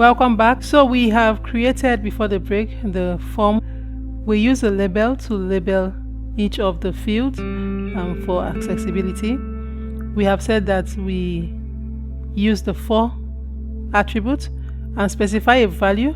Welcome back. So we have created before the break the form. We use a label to label each of the fields for accessibility. We have said that we use the for attribute and specify a value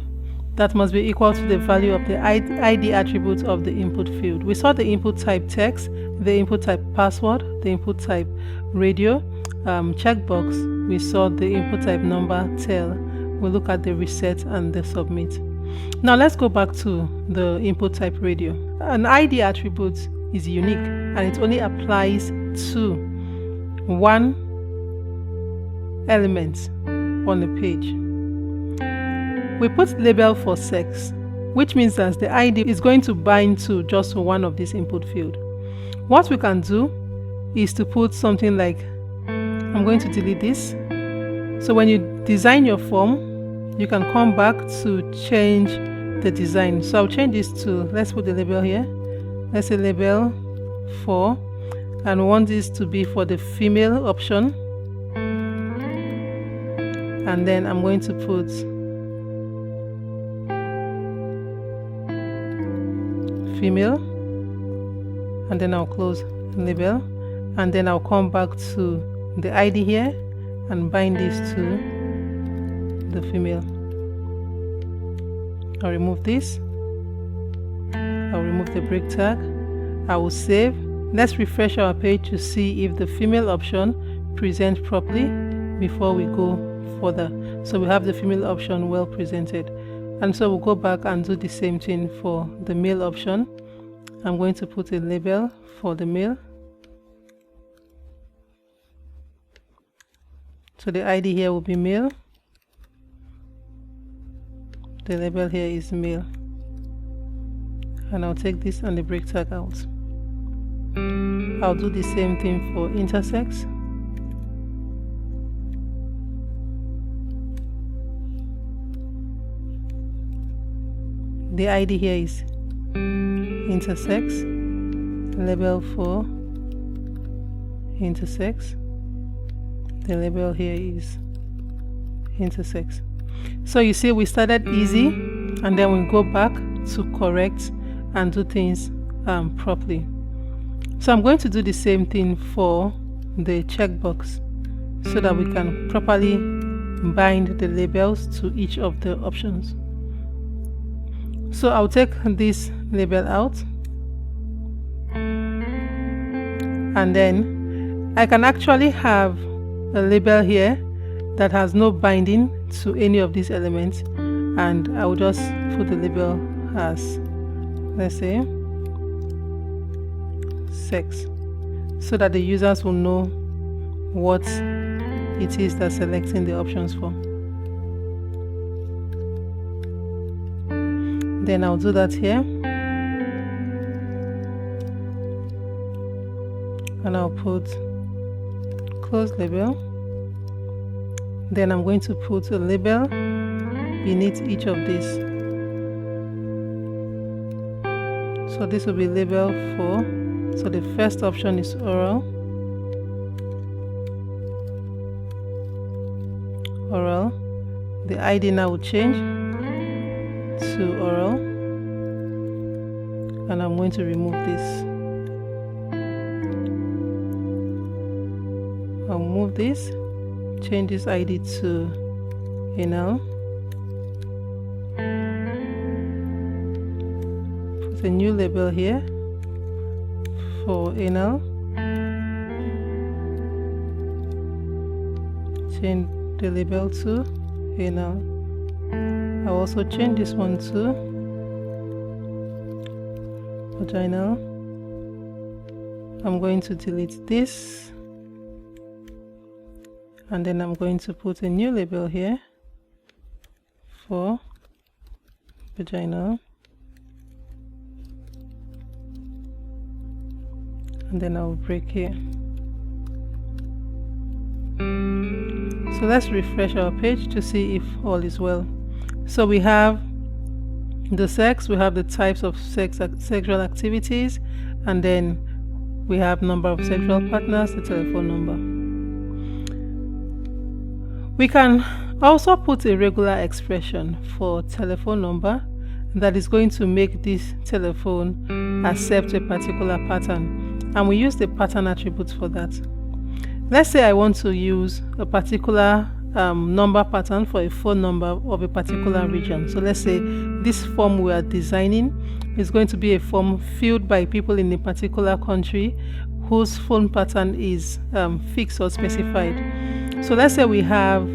that must be equal to the value of the ID attribute of the input field. We saw the input type text, the input type password, the input type radio, checkbox. We saw the input type number, tail. We'll look at the reset and the submit. Now let's go back to the input type radio. An ID attribute is unique and it only applies to one element on the page. We put label for sex, which means that the ID is going to bind to just one of these input field. What we can do is to put something like, I'm going to delete this. So when you design your form, you can come back to change the design. So I'll change this to, let's put the label here. Let's say label for, and we want this to be for the female option. And then I'm going to put female, and then I'll close label, and then I'll come back to the ID here and bind this to the female. I'll remove this. I'll remove the break tag. I will save. Let's refresh our page to see if the female option presents properly before we go further. So we have the female option well presented. And so we'll go back and do the same thing for the male option. I'm going to put a label for the male. So the ID here will be male. The label here is male. And I'll take this and the break tag out. I'll do the same thing for intersex. The ID here is intersex, label for intersex. The label here is intersex. So you see we started easy and then we go back to correct and do things properly. So I'm going to do the same thing for the checkbox so that we can properly bind the labels to each of the options. So I'll take this label out and then I can actually have a label here that has no binding to any of these elements, and I will just put the label as, let's say, sex, so that the users will know what it is they're selecting the options for. Then I'll do that here, and I'll put close label. Then I'm going to put a label beneath each of these. So this will be label 4. So the first option is oral. Oral. The ID now will change to oral. And I'm going to remove this. I'll move this. Change this ID to anal. Put a new label here for anal. Change the label to anal. I'll also change this one to vaginal. I'm going to delete this. And then I'm going to put a new label here for vaginal. And then I'll break here. So let's refresh our page to see if all is well. So we have the sex, we have the types of sexual activities, and then we have number of sexual partners, the telephone number. We can also put a regular expression for telephone number that is going to make this telephone accept a particular pattern, and we use the pattern attribute for that. Let's say I want to use a particular number pattern for a phone number of a particular region. So let's say this form we are designing is going to be a form filled by people in a particular country whose phone pattern is fixed or specified. So let's say we have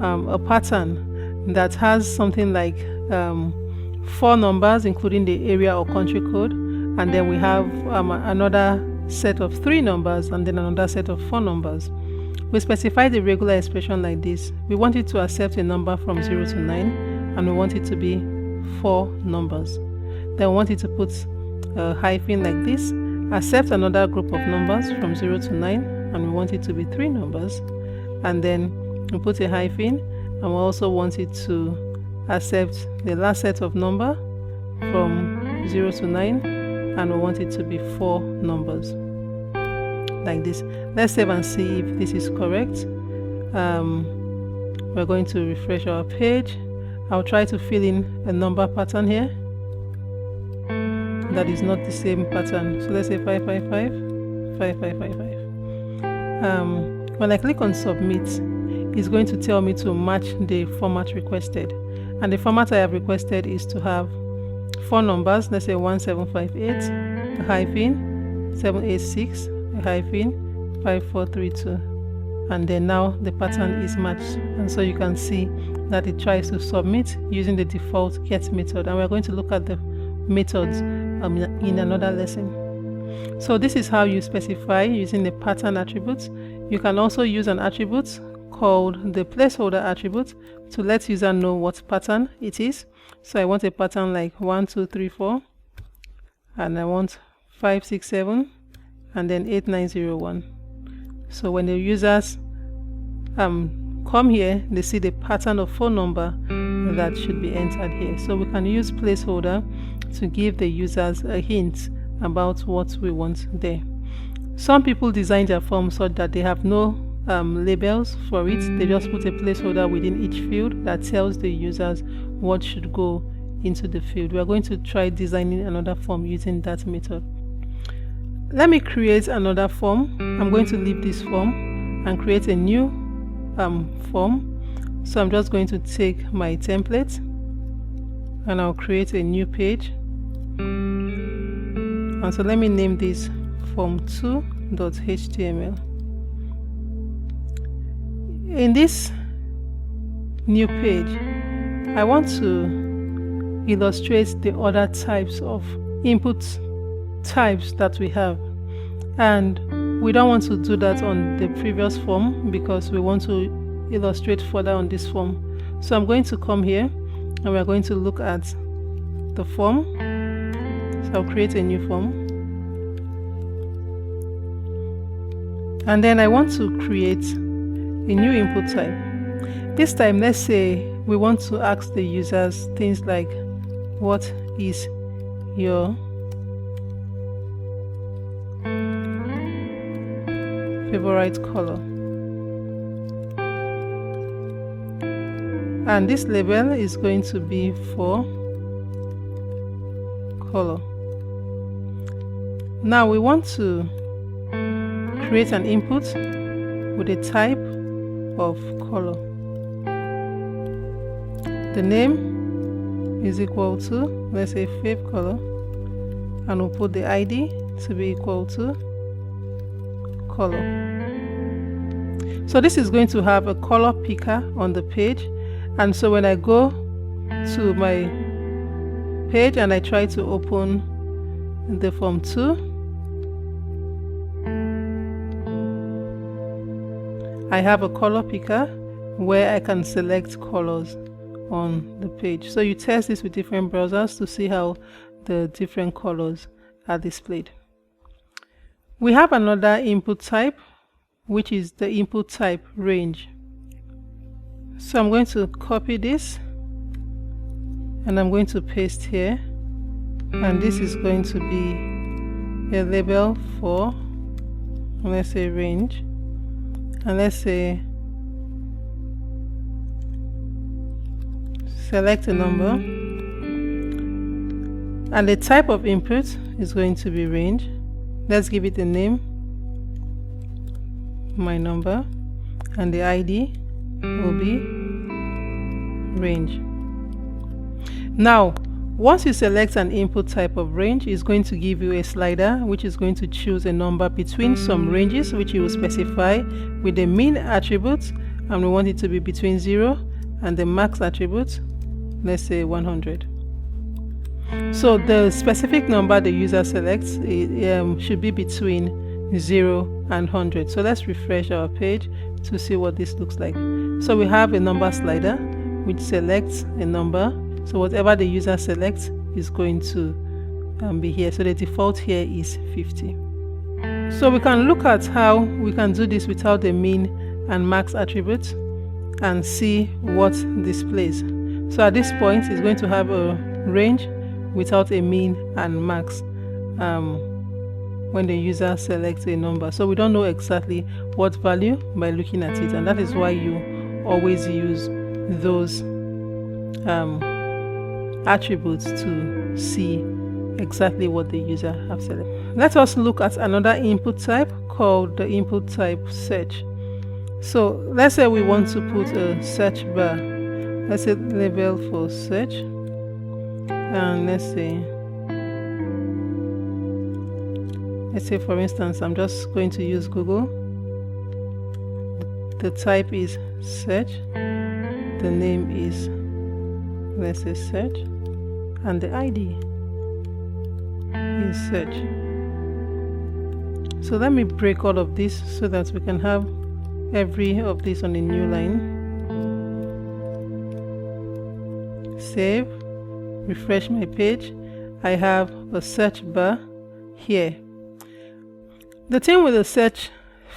a pattern that has something like 4 numbers including the area or country code, and then we have another set of 3 numbers and then another set of 4 numbers. We specify the regular expression like this. We want it to accept a number from 0 to 9, and we want it to be 4 numbers. Then we want it to put a hyphen like this, accept another group of numbers from 0 to 9, and we want it to be 3 numbers. And then we put a hyphen, and we also want it to accept the last set of number from 0 to 9, and we want it to be 4 numbers like this. Let's save and see if this is correct. We're going to refresh our page. I'll try to fill in a number pattern here that is not the same pattern. So let's say 555 5555. When I click on submit, it's going to tell me to match the format requested, and the format I have requested is to have 4 numbers. Let's say 1758 a hyphen 786 a hyphen 5432, and then now the pattern is matched. And so you can see that it tries to submit using the default get method, and we're going to look at the methods in another lesson. So this is how you specify using the pattern attributes. You can also use an attribute called the placeholder attribute to let user know what pattern it is. So I want a pattern like 1 2 3 4, and I want 5 6 7 and then 8 9 0 1. So when the users come here, they see the pattern of phone number that should be entered here. So we can use placeholder to give the users a hint about what we want there. Some people design their form so that they have no labels for it. They just put a placeholder within each field that tells the users what should go into the field. We are going to try designing another form using that method. Let me create another form. I'm going to leave this form and create a new form. So I'm just going to take my template and I'll create a new page. And so let me name this form2.html. In this new page, I want to illustrate the other types of input types that we have, and we don't want to do that on the previous form because we want to illustrate further on this form. So I'm going to come here and we're going to look at the form. So I'll create a new form, and then I want to create a new input type. This time, let's say we want to ask the users things like, what is your favorite color? And this label is going to be for color. Now we want to create an input with a type of color. The name is equal to, let's say, fav color, and we'll put the ID to be equal to color. So this is going to have a color picker on the page, and so when I go to my page and I try to open the form 2, I have a color picker where I can select colors on the page. So you test this with different browsers to see how the different colors are displayed. We have another input type, which is the input type range. So I'm going to copy this and I'm going to paste here, and this is going to be a label for, let's say, range, and let's say select a number, and the type of input is going to be range. Let's give it a name, my number, and the ID will be range. Now, once you select an input type of range, it's going to give you a slider which is going to choose a number between some ranges which you will specify with the min attribute, and we want it to be between 0 and the max attribute, let's say 100. So the specific number the user selects should be between 0 and 100. So let's refresh our page to see what this looks like. So we have a number slider which selects a number. So whatever the user selects is going to be here. So the default here is 50. So we can look at how we can do this without the min and max attributes and see what displays. So at this point, it's going to have a range without a min and max when the user selects a number. So we don't know exactly what value by looking at it, and that is why you always use those attributes to see exactly what the user have selected. Let us look at another input type called the input type search. So let's say we want to put a search bar. Let's say label for search, and let's say for instance I'm just going to use Google. The type is search, the name is, let's say, search, and the ID is search. So let me break all of this so that we can have every of this on a new line. Save, refresh my page. I have a search bar here. The thing with the search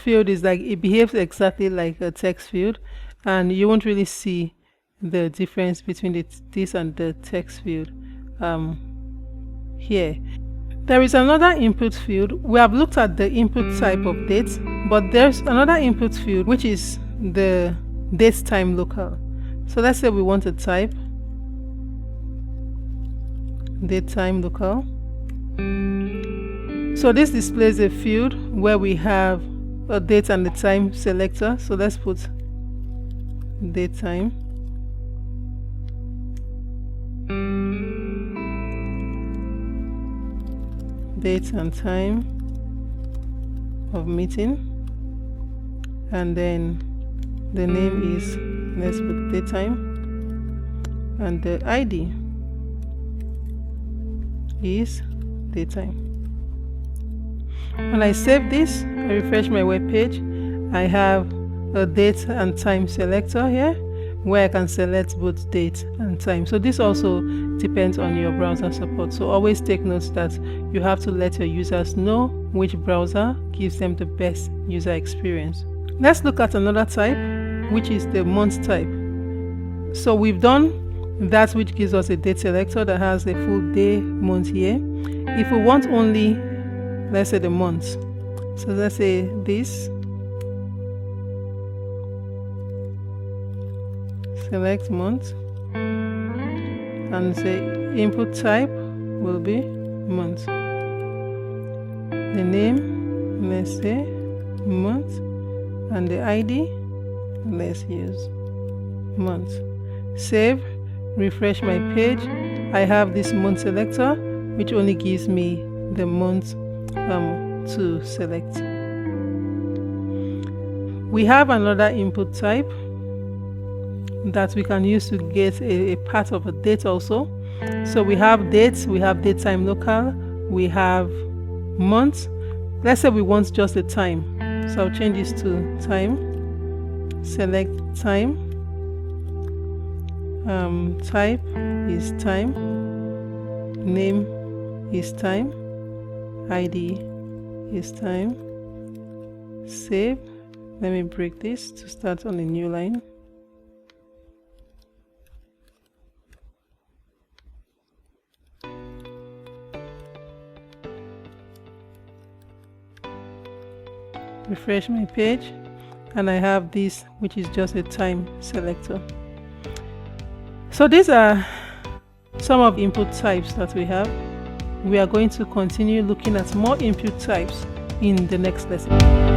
field is like it behaves exactly like a text field, and you won't really see the difference between this and the text field here. There is another input field. We have looked at the input type of date, but there's another input field which is the date time local. So let's say we want to type date time local. So this displays a field where we have a date and the time selector. So let's put date time. Date and time of meeting, and then the name is, let's put date time, and the ID is date time. When I save this, I refresh my web page, I have a date and time selector here where I can select both date and time. So this also depends on your browser support. So always take note that you have to let your users know which browser gives them the best user experience. Let's look at another type, which is the month type. So we've done that which gives us a date selector that has a full day, month here. If we want only, let's say, the month, so let's say this, select month, and say input type will be month. The name, let's say month, and the ID, let's use month. Save, refresh my page. I have this month selector which only gives me the month to select. We have another input type that we can use to get a part of a date also. So we have dates, we have date time local, we have months. Let's say we want just the time, so I'll change this to time. Select time, type is time, name is time, ID is time. Save. Let me break this to start on a new line. Refresh my page, and I have this which is just a time selector. So these are some of the input types that we have. We are going to continue looking at more input types in the next lesson.